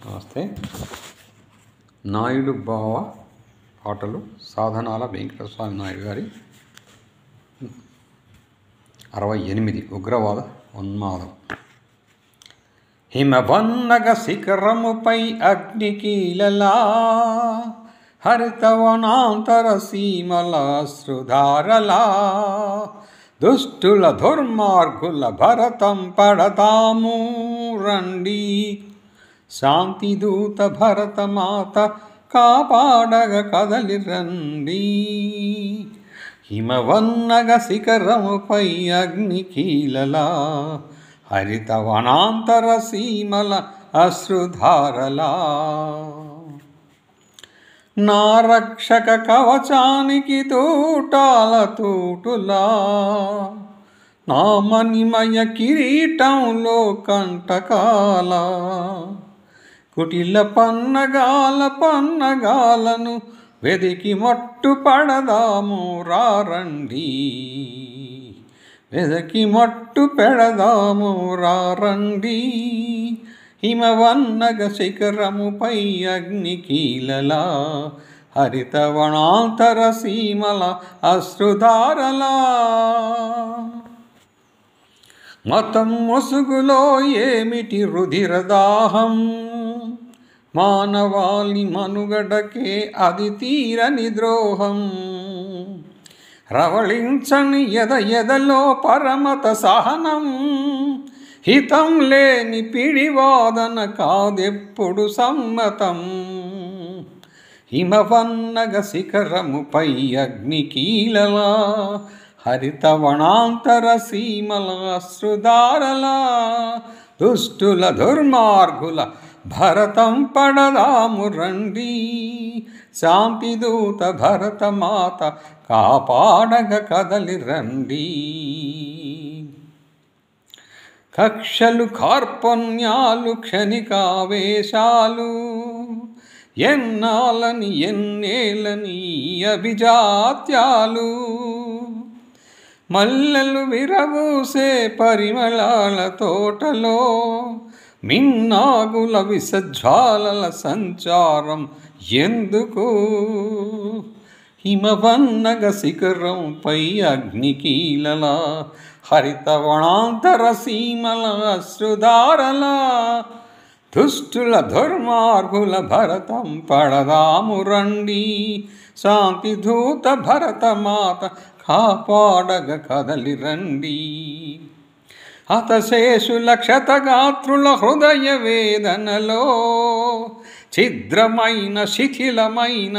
నమస్తే. నాయుడు బావ పాటలు సాధనాల వెంకటస్వామి నాయుడు గారి 68 ఉగ్రవాద ఉన్మాదం. హిమవన్నగ శిఖరముపై అగ్నికీలలా హరితవనాంతర సీమల శ్రుధారలా దుష్టుల దుర్మార్గుల భరతం పడతాము రండి. శాంతిదూత భరతమాత కాపాడగ కదలి రండి. హిమవన్నగ శిఖరముపై అగ్నికీలలా హరితవనాంతర సీమల అశ్రుధారలా నా రక్షక కవచానికి తూటాల తూటులా నా మణిమయ కిరీటంలో కంటకాల కుటిల పన్నగాలను వెదికి మట్టు పడదాము రారండి. వెదకి మట్టు పెడదాము రారండి. హిమవన్నగ శిఖరముపై అగ్నికీలలా హరితవనాంతర సీమల అశ్రుధారలా మతం ముసుగులో ఏమిటి రుధిరదాహం, మానవాళి మనుగడకే అది తీరని ద్రోహం. రవళించని ఎదలో పరమత సహనం, హితం లేని పిడివాదన కాదెప్పుడు సమ్మతం. హిమవన్నగ శిఖరముపై అగ్నికీలలా హరితవనాంతర సీమల అశ్రుధారలా దుష్టుల దుర్మార్గుల భరతం పడదాము రండి. శాంతిదూత భరతమాత కాపాడగ కదలి రండి. కక్షలు కార్పణ్యాలు క్షణికావేశాలు ఎన్నాలని ఎన్నేలని అభిజాత్యాలు మల్లెలు విరవూసే పరిమళాల తోటలో మిన్నాగుల విసజ్వాలల సంచారం ఎందుకు. హిమవన్నగ శిఖరంపై అగ్నికీలలా హరితవనాంతర సీమల అశ్రుధారలా దుష్టుల దుర్మార్గుల భరతం పడదాము రండి. శాంతిదూత భరతమాత కాపాడగ కదలి రండి. హతశేషుల క్షతగాత్రుల హృదయ వేదనలో ఛిద్రమైన శిథిలమైన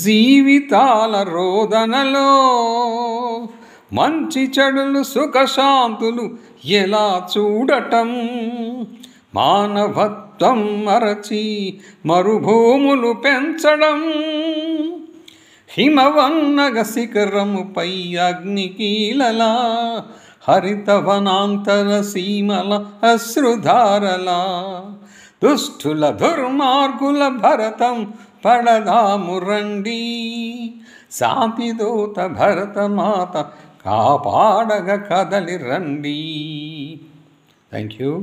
జీవితాల రోదనలో మంచి చెడులు సుఖశాంతులు ఎలా చూడటం, మానవత్వం మరచి మరుభూములు పెంచడం. హిమవన్నగ శిఖరముపై అగ్నికీలలా హరితవనాంతర సీమల అశ్రుధారలా దుష్టుల దుర్మార్గుల భరతం పడదాము రండి. శాంతిదూత భరతమాత కాపాడగ కదలి రండి. Thank you.